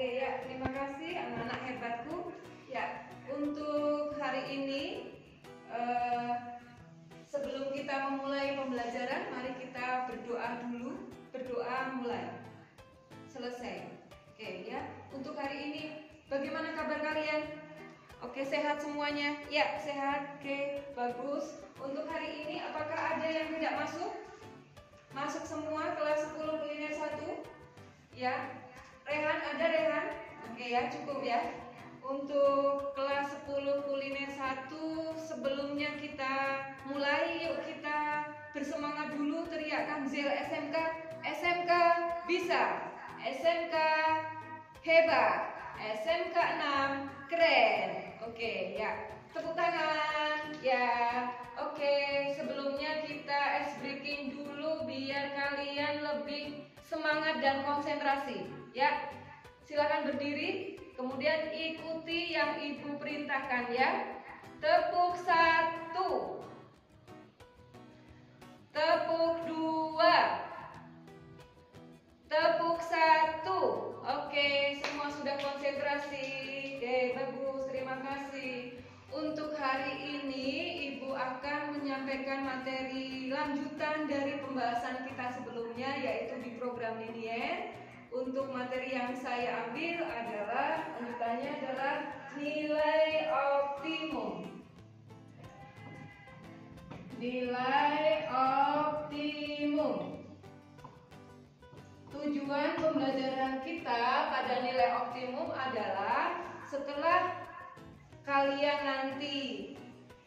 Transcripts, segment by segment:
oke ya, terima kasih anak-anak hebatku. Ya, untuk hari ini sebelum kita memulai pembelajaran, mari kita berdoa dulu. Berdoa mulai. Selesai. Oke ya, untuk hari ini bagaimana kabar kalian? Oke, sehat semuanya? Ya, sehat. Oke, bagus. Untuk hari ini apakah ada yang tidak masuk? Masuk semua kelas 10 kuliner 1? Ya. Rehan, ada Rehan? Oke ya, cukup ya. Untuk kelas 10 kuliner 1, sebelumnya kita mulai, yuk kita bersemangat dulu, teriakkan Zel SMK. SMK bisa, SMK hebat, SMK 6 keren. Oke ya, tepuk tangan ya. Oke, sebelumnya kita ice breaking dulu biar kalian lebih semangat dan konsentrasi ya. Silakan berdiri, kemudian ikuti yang ibu perintahkan ya. Tepuk 1, tepuk 2, tepuk 1. Oke, semua sudah konsentrasi. Oke, bagus, terima kasih. Untuk hari ini ibu akan menyampaikan materi lanjutan dari pembahasan kita sebelumnya, yaitu di program linier. Untuk materi yang saya ambil adalah, lanjutannya adalah nilai optimum. Nilai optimum. Tujuan pembelajaran kita pada nilai optimum adalah setelah kalian nanti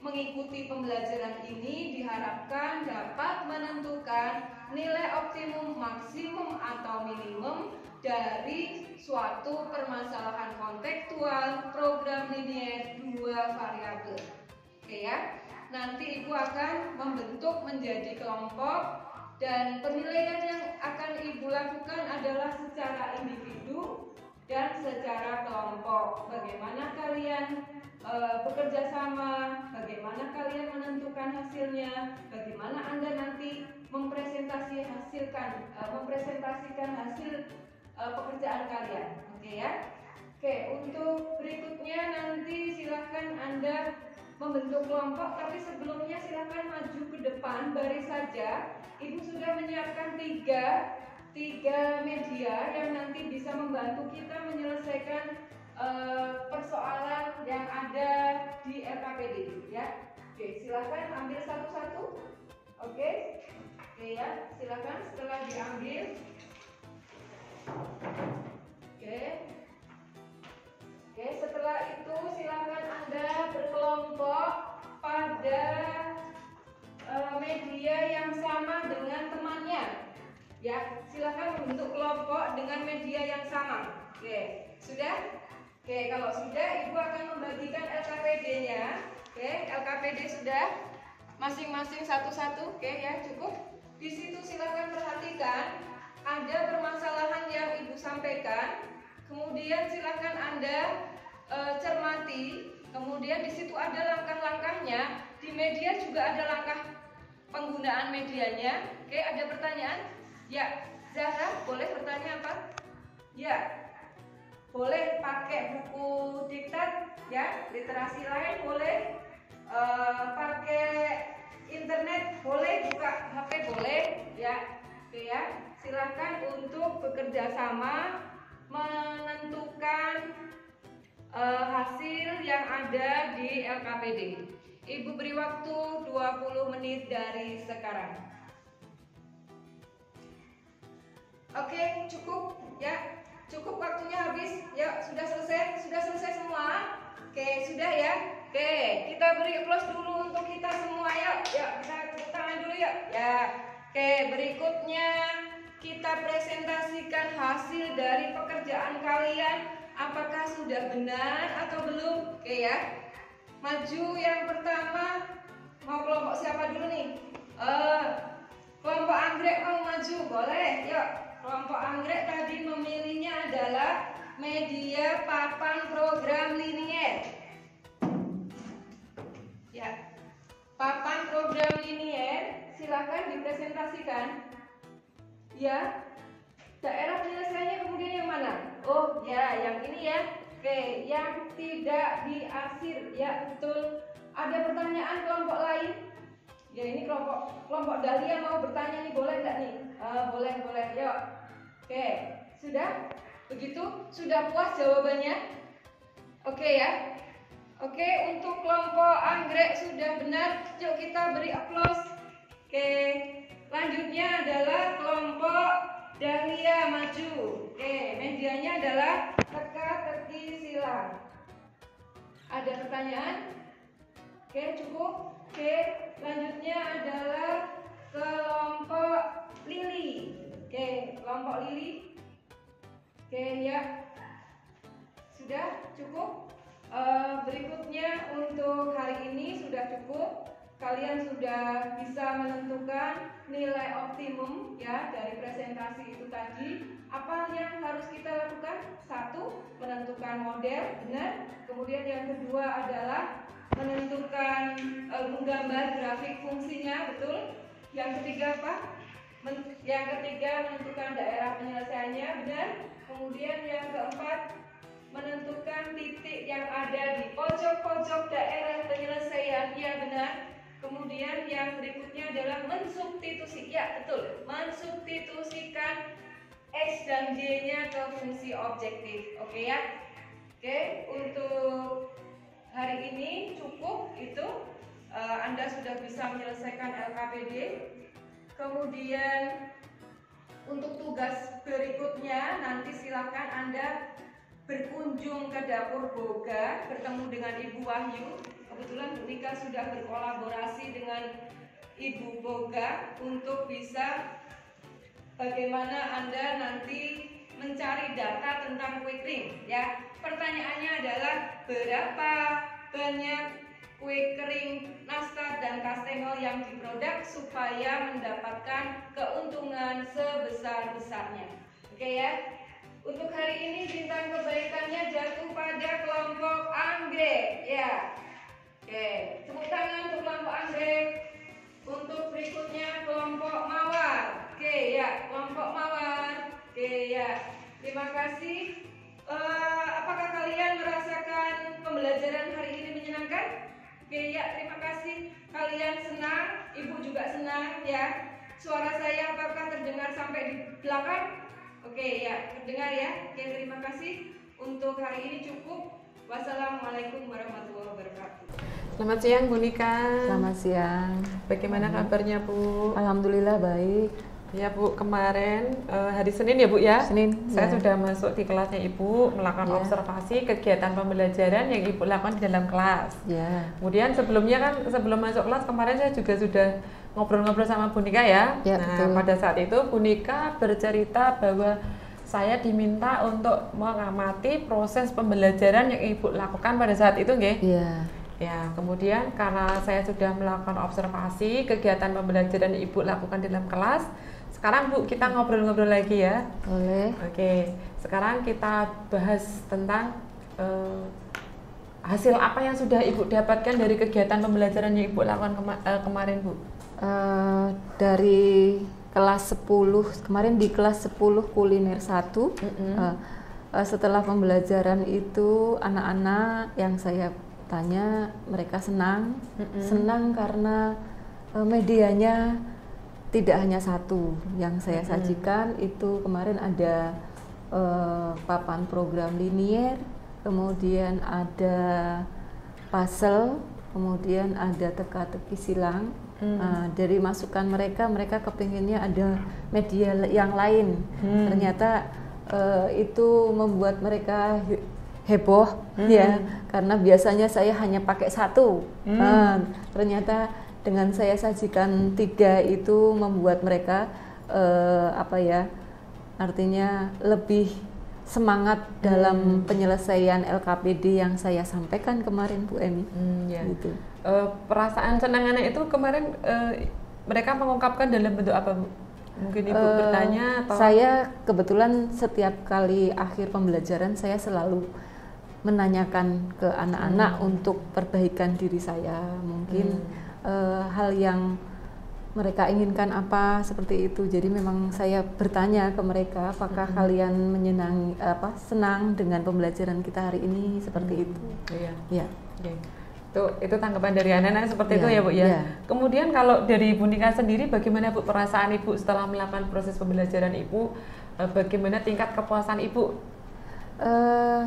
mengikuti pembelajaran ini diharapkan dapat menentukan nilai optimum, maksimum atau minimum dari suatu permasalahan kontekstual program linier 2 variabel. Oke ya. Nanti ibu akan membentuk menjadi kelompok dan penilaian yang akan ibu lakukan adalah secara individu dan secara kelompok. Bagaimana kalian bekerja sama, bagaimana kalian menentukan hasilnya, bagaimana Anda nanti mempresentasikan hasil pekerjaan kalian. Oke ya. Oke, untuk berikutnya nanti silahkan Anda membentuk kelompok, tapi sebelumnya silahkan maju ke depan baris saja. Ibu sudah menyiapkan tiga media yang nanti bisa membantu kita menyelesaikan persoalan yang ada di LKPD ya. Oke, silakan ambil satu-satu. Oke ya, silakan setelah diambil. Oke, setelah itu silakan Anda berkelompok pada media yang sama dengan temannya. Ya, silakan membentuk kelompok dengan media yang sama. Oke, sudah? Oke, kalau sudah, ibu akan membagikan LKPD-nya. Oke, LKPD sudah, masing-masing satu-satu. Oke ya, cukup. Di situ silakan perhatikan ada permasalahan yang ibu sampaikan. Kemudian silakan Anda cermati. Kemudian di situ ada langkah-langkahnya. Di media juga ada langkah penggunaan medianya. Oke, ada pertanyaan? Ya, Zahra, boleh bertanya apa? Ya. Boleh pakai buku diktat ya, literasi lain boleh, pakai internet boleh, buka HP boleh ya. Oke ya, silakan untuk bekerja sama menentukan hasil yang ada di LKPD. Ibu beri waktu 20 menit dari sekarang. Oke, cukup ya. Cukup, waktunya habis. Ya, sudah selesai? Sudah selesai semua? Oke, sudah ya? Oke, kita beri aplaus dulu untuk kita semua ya. Ya, kita tepuk tangan dulu ya. Ya. Oke, berikutnya kita presentasikan hasil dari pekerjaan kalian. Apakah sudah benar atau belum? Oke ya. Maju yang pertama. Mau kelompok siapa dulu nih? Kelompok anggrek mau maju? Boleh, yuk. Kelompok anggrek tadi memilihnya adalah media papan program linier. Ya, papan program linier, silakan dipresentasikan. Ya, daerah penyelesaiannya kemudian ini yang mana? Oh ya, yang ini ya. Oke, yang tidak diarsir ya, betul. Ada pertanyaan kelompok lain? Ya ini kelompok Dahlia mau bertanya nih, boleh nggak nih? Boleh, yuk. Oke, sudah? Begitu? Sudah puas jawabannya? Oke ya. Oke, untuk kelompok anggrek sudah benar. Yuk kita beri aplaus. Oke, lanjutnya adalah kelompok Dahlia maju. Oke, medianya adalah teka-teki silang. Ada pertanyaan? Oke, cukup. Oke, lanjutnya adalah kelompok Lili. Oke, kelompok Lili. Oke, ya. Sudah cukup. Berikutnya untuk hari ini sudah cukup. Kalian sudah bisa menentukan nilai optimum ya dari presentasi itu tadi. Apa yang harus kita lakukan? Satu, menentukan model, benar. Kemudian yang kedua adalah menentukan menggambar grafik fungsinya, betul. Yang ketiga apa? Yang ketiga menentukan daerah penyelesaiannya, benar. Kemudian yang keempat menentukan titik yang ada di pojok-pojok daerah penyelesaian, ya benar. Kemudian yang berikutnya adalah mensubstitusi, ya betul, mensubstitusikan X dan Y-nya ke fungsi objektif, oke ya. Oke, untuk hari ini cukup itu. Anda sudah bisa menyelesaikan LKPD. Kemudian untuk tugas berikutnya nanti silakan Anda berkunjung ke dapur Boga, bertemu dengan Ibu Wahyu. Kebetulan Bu Nika sudah berkolaborasi dengan Ibu Boga untuk bisa bagaimana Anda nanti mencari data tentang kue kering ya. Pertanyaannya adalah berapa banyak kue kering nastar dan kastengel yang diproduk supaya mendapatkan keuntungan sebesar-besarnya. Oke ya. Untuk hari ini bintang kebaikannya jatuh pada kelompok anggrek ya. Oke, tepuk tangan untuk kelompok anggrek. Untuk berikutnya kelompok mawar. Oke ya, kelompok mawar. Oke ya, terima kasih. Apakah kalian merasakan pembelajaran hari ini menyenangkan? Oke ya, terima kasih. Kalian senang, Ibu juga senang ya. Suara saya apakah terdengar sampai di belakang? Oke ya, terdengar ya. Oke, terima kasih. Untuk hari ini cukup. Wassalamualaikum warahmatullahi wabarakatuh. Selamat siang Bu Nika. Selamat siang. Bagaimana kabarnya Bu? Alhamdulillah baik. Ya Bu, kemarin hari Senin ya Bu ya? Senin. Saya ya. sudah masuk di kelasnya Ibu, melakukan Ya. observasi kegiatan pembelajaran yang Ibu lakukan di dalam kelas. Ya. Kemudian sebelum masuk kelas kemarin saya juga sudah ngobrol-ngobrol sama Bu Nika ya. Ya, Nah, betul. pada saat itu Bu Nika bercerita bahwa saya diminta untuk mengamati proses pembelajaran yang Ibu lakukan pada saat itu, nggih? Iya. Ya, kemudian karena saya sudah melakukan observasi kegiatan pembelajaran yang Ibu lakukan di dalam kelas, sekarang Bu kita ngobrol-ngobrol lagi ya. Boleh. Oke, sekarang kita bahas tentang hasil apa yang sudah Ibu dapatkan dari kegiatan pembelajaran yang Ibu lakukan kemarin Bu. Dari kelas 10, kemarin di kelas 10 kuliner 1, setelah pembelajaran itu anak-anak yang saya tanya mereka senang, senang karena medianya tidak hanya satu yang saya sajikan. Itu kemarin ada papan program linier, kemudian ada puzzle, kemudian ada teka-teki silang. Dari masukan mereka kepinginnya ada media yang lain. Ternyata itu membuat mereka heboh ya, karena biasanya saya hanya pakai satu. Ternyata dengan saya sajikan 3 itu membuat mereka artinya lebih semangat dalam penyelesaian LKPD yang saya sampaikan kemarin Bu Emi. Ya. Gitu. Perasaan senang anak itu kemarin mereka mengungkapkan dalam bentuk apa Bu? Mungkin Ibu bertanya atau? Saya kebetulan setiap kali akhir pembelajaran saya selalu menanyakan ke anak-anak untuk perbaikan diri saya. Mungkin hal yang mereka inginkan apa seperti itu. Jadi memang saya bertanya ke mereka, apakah kalian senang dengan pembelajaran kita hari ini seperti itu. Iya. Ya. Oke. Itu tanggapan dari anak-anak seperti itu ya Bu ya. Ya. Kemudian kalau dari Bu Nika sendiri, bagaimana Bu perasaan Ibu setelah melakukan proses pembelajaran Ibu? Bagaimana tingkat kepuasan Ibu?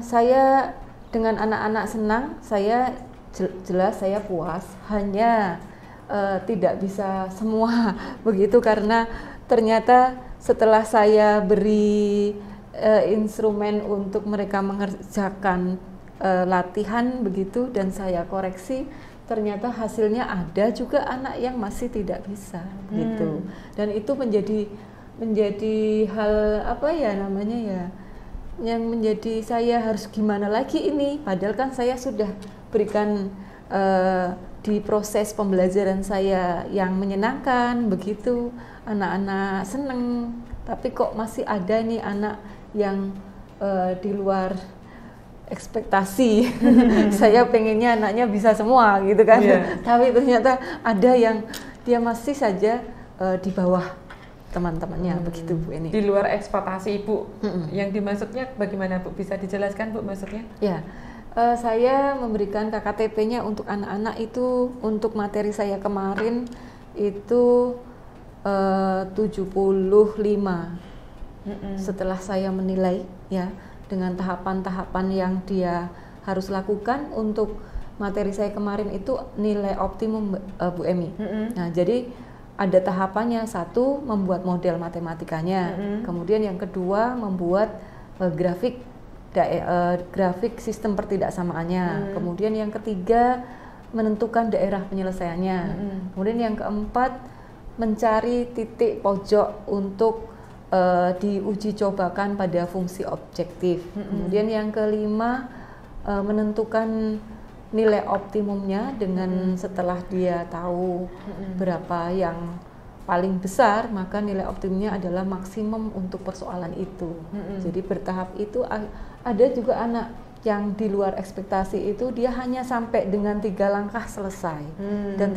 Saya dengan anak-anak senang, saya jelas saya puas. Hanya tidak bisa semua begitu, karena ternyata setelah saya beri instrumen untuk mereka mengerjakan latihan begitu dan saya koreksi, ternyata hasilnya ada juga anak yang masih tidak bisa gitu. Dan itu menjadi hal apa ya namanya ya, yang menjadi saya harus gimana lagi ini, padahal kan saya sudah berikan di proses pembelajaran saya yang menyenangkan begitu, anak-anak seneng, tapi kok masih ada nih anak yang di luar ekspektasi. Saya pengennya anaknya bisa semua gitu kan, tapi ternyata ada yang dia masih saja di bawah teman-temannya begitu Bu Eni. Di luar ekspektasi Ibu. Yang dimaksudnya bagaimana Bu? Bisa dijelaskan Bu maksudnya? Ya, saya memberikan KKTP-nya untuk anak-anak itu, untuk materi saya kemarin itu 75. Setelah saya menilai ya, dengan tahapan-tahapan yang dia harus lakukan untuk materi saya kemarin itu nilai optimum Bu Emi. Nah, jadi ada tahapannya. Satu, membuat model matematikanya. Kemudian yang kedua, membuat grafik sistem pertidaksamaannya. Kemudian yang ketiga, menentukan daerah penyelesaiannya. Kemudian yang keempat, mencari titik pojok untuk diuji cobakan pada fungsi objektif. Kemudian yang kelima, menentukan nilai optimumnya dengan setelah dia tahu berapa yang paling besar, maka nilai optimumnya adalah maksimum untuk persoalan itu. Jadi bertahap itu. Ada juga anak yang di luar ekspektasi itu, dia hanya sampai dengan 3 langkah selesai dan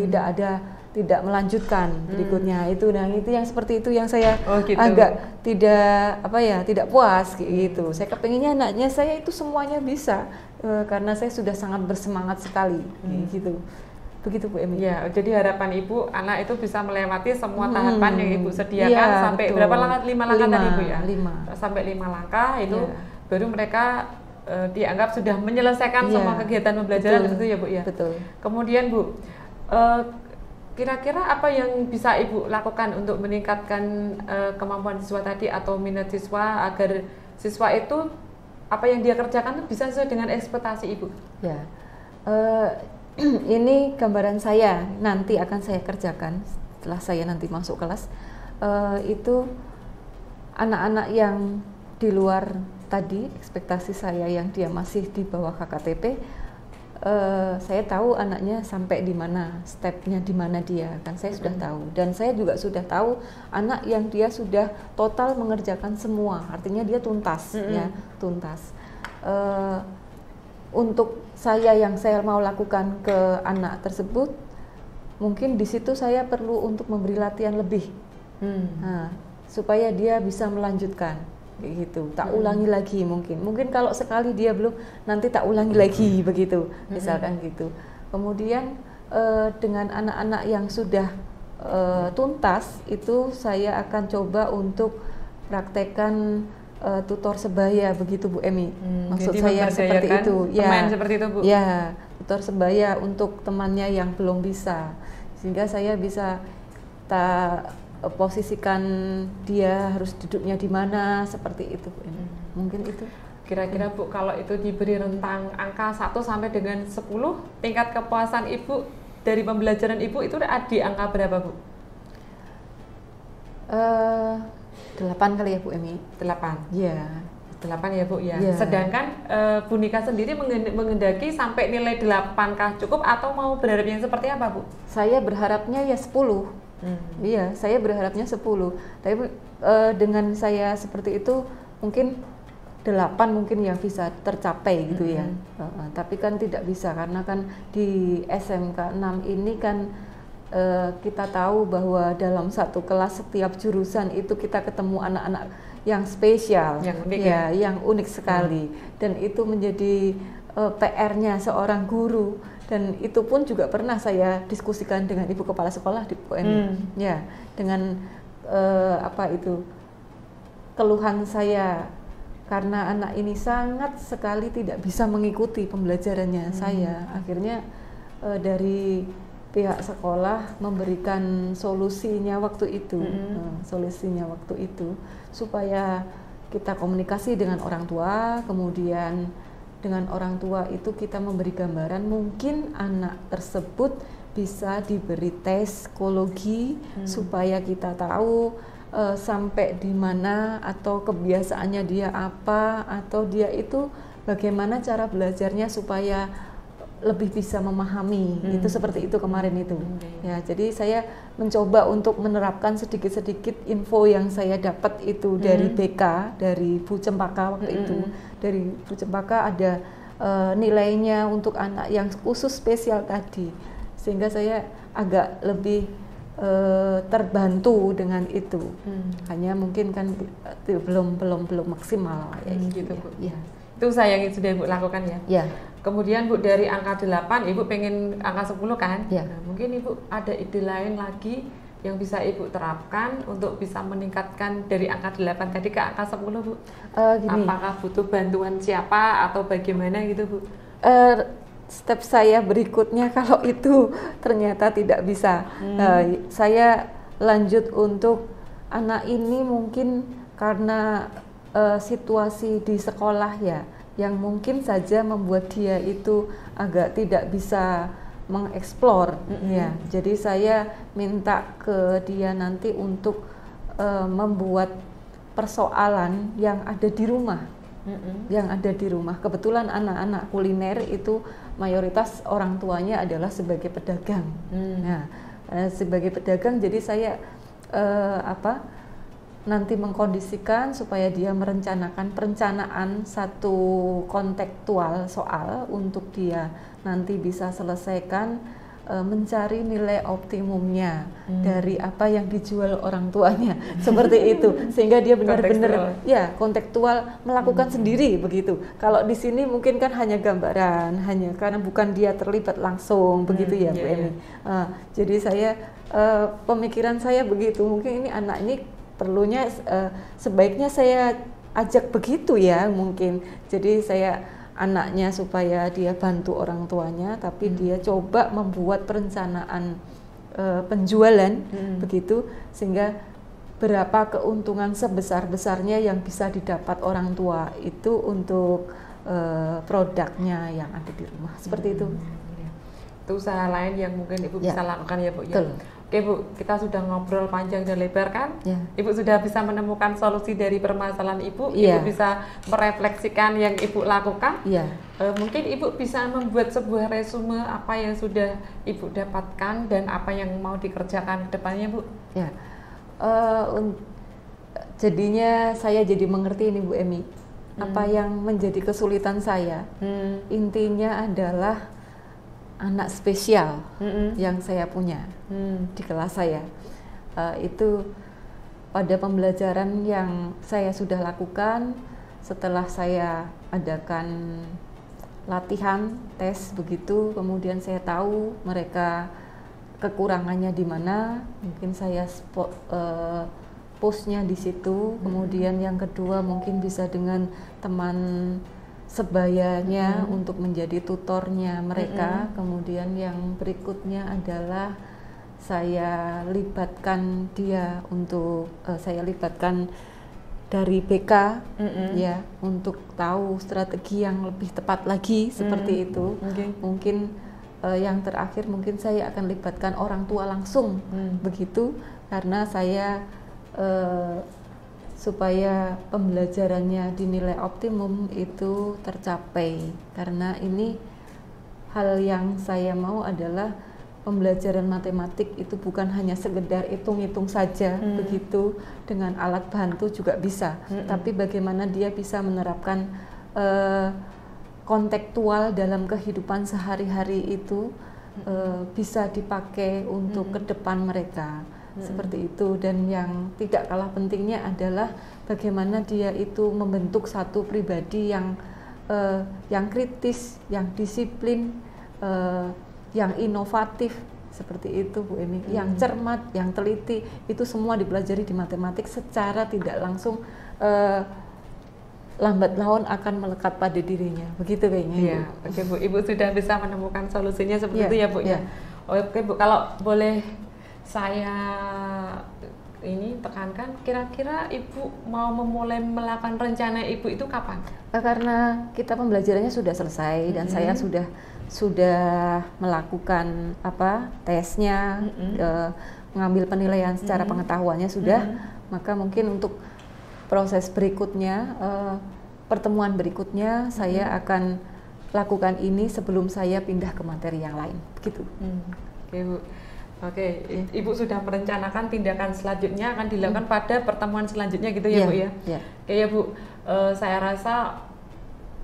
tidak melanjutkan berikutnya itu. Nah, itu yang seperti itu yang saya agak tidak puas gitu. Saya kepinginnya anaknya saya itu semuanya bisa, karena saya sudah sangat bersemangat sekali gitu. Begitu Bu Emi. Ya, jadi harapan Ibu anak itu bisa melewati semua tahapan yang Ibu sediakan sampai betul. Berapa langkah? 5 langkah tadi Bu ya? 5. Sampai 5 langkah itu baru mereka dianggap sudah menyelesaikan semua kegiatan pembelajaran itu ya Bu ya. Betul. Kemudian Bu, kira-kira apa yang bisa Ibu lakukan untuk meningkatkan kemampuan siswa tadi atau minat siswa agar siswa itu apa yang dia kerjakan bisa sesuai dengan ekspektasi Ibu? Ya, ini gambaran saya nanti akan saya kerjakan setelah saya nanti masuk kelas. Itu anak-anak yang di luar tadi ekspektasi saya, yang dia masih di bawah KKTP, saya tahu anaknya sampai di mana, stepnya di mana dia, kan saya sudah tahu. Dan saya juga sudah tahu anak yang dia sudah total mengerjakan semua, artinya dia tuntas ya, tuntas. Untuk saya yang saya mau lakukan ke anak tersebut, mungkin di situ saya perlu untuk memberi latihan lebih, supaya dia bisa melanjutkan. Gitu, tak ulangi lagi mungkin kalau sekali dia belum, nanti tak ulangi lagi begitu, misalkan gitu. Kemudian dengan anak-anak yang sudah tuntas itu saya akan coba untuk praktekkan tutor sebaya begitu Bu Emi. Maksud saya seperti itu ya, seperti itu Bu. Ya, tutor sebaya untuk temannya yang belum bisa, sehingga saya bisa posisikan dia harus duduknya di mana, seperti itu Bu. Mungkin itu. Kira-kira Bu, kalau itu diberi rentang angka 1 sampai dengan 10, tingkat kepuasan Ibu dari pembelajaran Ibu itu di angka berapa Bu? 8 kali ya Bu Emi. 8? Iya. 8 ya Bu ya. Sedangkan Bu Nika sendiri menghendaki sampai nilai 8kah cukup atau mau berharap yang seperti apa Bu? Saya berharapnya ya 10. Iya, saya berharapnya 10. Tapi dengan saya seperti itu mungkin 8 mungkin yang bisa tercapai gitu ya. Tapi kan tidak bisa, karena kan di SMK 6 ini kan kita tahu bahwa dalam satu kelas setiap jurusan itu kita ketemu anak-anak yang spesial, yang unik, ya, yang unik sekali, dan itu menjadi PR-nya seorang guru. Dan itu pun juga pernah saya diskusikan dengan ibu kepala sekolah di UMI, ya, dengan keluhan saya karena anak ini sangat sekali tidak bisa mengikuti pembelajarannya saya. Akhirnya dari pihak sekolah memberikan solusinya waktu itu, supaya kita komunikasi dengan orang tua, kemudian dengan orang tua itu kita memberi gambaran mungkin anak tersebut bisa diberi tes psikologi supaya kita tahu sampai di mana atau kebiasaannya dia apa, atau dia itu bagaimana cara belajarnya supaya lebih bisa memahami. Itu seperti itu kemarin itu. Ya, jadi saya mencoba untuk menerapkan sedikit-sedikit info yang saya dapat itu dari BK, dari Bu Cempaka waktu itu. Dari Bu Cempaka ada nilainya untuk anak yang khusus spesial tadi. Sehingga saya agak lebih terbantu dengan itu. Hanya mungkin kan belum maksimal ya, gitu, Bu. Ya. Itu saya yang sudah Ibu lakukan ya. Ya. Kemudian Bu, dari angka 8 Ibu pengen angka 10 kan? Ya. Nah, mungkin Ibu ada ide lain lagi yang bisa Ibu terapkan untuk bisa meningkatkan dari angka 8 tadi ke angka 10, Bu? Gini. Apakah butuh bantuan siapa atau bagaimana gitu, Bu? Step saya berikutnya kalau itu ternyata tidak bisa, saya lanjut untuk anak ini mungkin karena situasi di sekolah ya, yang mungkin saja membuat dia itu agak tidak bisa mengeksplor, ya. Jadi saya minta ke dia nanti untuk membuat persoalan yang ada di rumah, Kebetulan anak-anak kuliner itu mayoritas orang tuanya adalah sebagai pedagang. Nah, sebagai pedagang, jadi saya nanti mengkondisikan supaya dia perencanaan satu kontekstual soal untuk dia nanti bisa selesaikan mencari nilai optimumnya dari apa yang dijual orang tuanya, seperti itu, sehingga dia benar-benar ya kontekstual melakukan sendiri begitu. Kalau di sini mungkin kan hanya gambaran, hanya karena bukan dia terlibat langsung begitu ya, Bu Emi. Jadi saya pemikiran saya begitu, mungkin ini anak ini perlunya sebaiknya saya ajak begitu ya mungkin. Jadi saya anaknya supaya dia bantu orang tuanya, tapi dia coba membuat perencanaan penjualan begitu, sehingga berapa keuntungan sebesar-besarnya yang bisa didapat orang tua itu untuk produknya yang ada di rumah, seperti itu. Itu usaha lain yang mungkin Ibu bisa lakukan ya, Bu ya. Betul. Oke, Bu, kita sudah ngobrol panjang dan lebar kan? Ya. Ibu sudah bisa menemukan solusi dari permasalahan Ibu. Ya. Ibu bisa merefleksikan yang Ibu lakukan. Ya. Mungkin Ibu bisa membuat sebuah resume apa yang sudah Ibu dapatkan dan apa yang mau dikerjakan ke depannya, Bu. Ya. Jadinya saya jadi mengerti ini, Bu Emi, apa yang menjadi kesulitan saya. Intinya adalah anak spesial yang saya punya di kelas saya. Itu pada pembelajaran yang saya sudah lakukan setelah saya adakan latihan tes begitu, kemudian saya tahu mereka kekurangannya di mana, mungkin saya postnya di situ. Kemudian yang kedua mungkin bisa dengan teman sebayanya untuk menjadi tutornya mereka. Kemudian yang berikutnya adalah saya libatkan dia untuk saya libatkan dari BK ya, untuk tahu strategi yang lebih tepat lagi seperti itu. Mungkin yang terakhir mungkin saya akan libatkan orang tua langsung begitu, karena saya supaya pembelajarannya dinilai optimum itu tercapai. Karena ini hal yang saya mau adalah pembelajaran matematik itu bukan hanya sekedar hitung-hitung saja begitu, dengan alat bantu juga bisa, tapi bagaimana dia bisa menerapkan kontekstual dalam kehidupan sehari-hari itu bisa dipakai untuk ke depan mereka. Seperti itu. Dan yang tidak kalah pentingnya adalah bagaimana dia itu membentuk satu pribadi yang kritis, yang disiplin, yang inovatif, seperti itu Bu Emi, yang cermat, yang teliti. Itu semua dipelajari di matematik secara tidak langsung, lambat laun akan melekat pada dirinya, begitu kayaknya. Iya, oke Bu, Ibu sudah bisa menemukan solusinya seperti itu ya Bu ya. Ya. Oke Bu, kalau boleh saya ini tekankan, kira-kira Ibu mau memulai melakukan rencana Ibu itu kapan? Karena kita pembelajarannya sudah selesai dan saya sudah melakukan tesnya, mengambil penilaian secara pengetahuannya sudah, maka mungkin untuk proses berikutnya, pertemuan berikutnya saya akan lakukan ini sebelum saya pindah ke materi yang lain, begitu. Oke Bu. Oke, Ibu sudah merencanakan tindakan selanjutnya akan dilakukan pada pertemuan selanjutnya gitu ya Bu ya? Oke ya Bu, saya rasa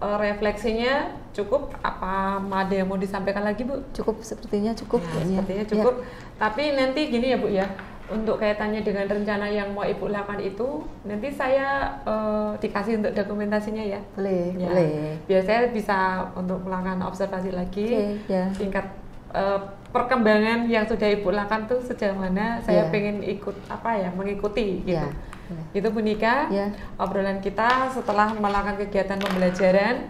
refleksinya cukup. Apa ada yang mau disampaikan lagi Bu? Cukup, sepertinya cukup. Nah, sepertinya cukup. Tapi nanti gini ya Bu ya, untuk kaitannya dengan rencana yang mau Ibu lakukan itu, nanti saya dikasih untuk dokumentasinya ya? Boleh, ya, boleh. Biar saya bisa untuk melakukan observasi lagi, tingkat perkembangan yang sudah Ibu lakukan tuh sejauh mana, saya pengen mengikuti gitu. Itu Bu Nika, obrolan kita setelah melakukan kegiatan pembelajaran.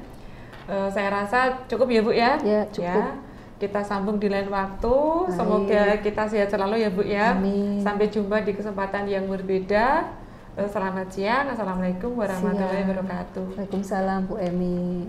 Saya rasa cukup ya Bu ya? Ya, cukup. Ya. Kita sambung di lain waktu. Semoga kita sehat selalu ya Bu ya. Amin. Sampai jumpa di kesempatan yang berbeda. Selamat siang. Assalamualaikum warahmatullahi wabarakatuh. Waalaikumsalam Bu Emi.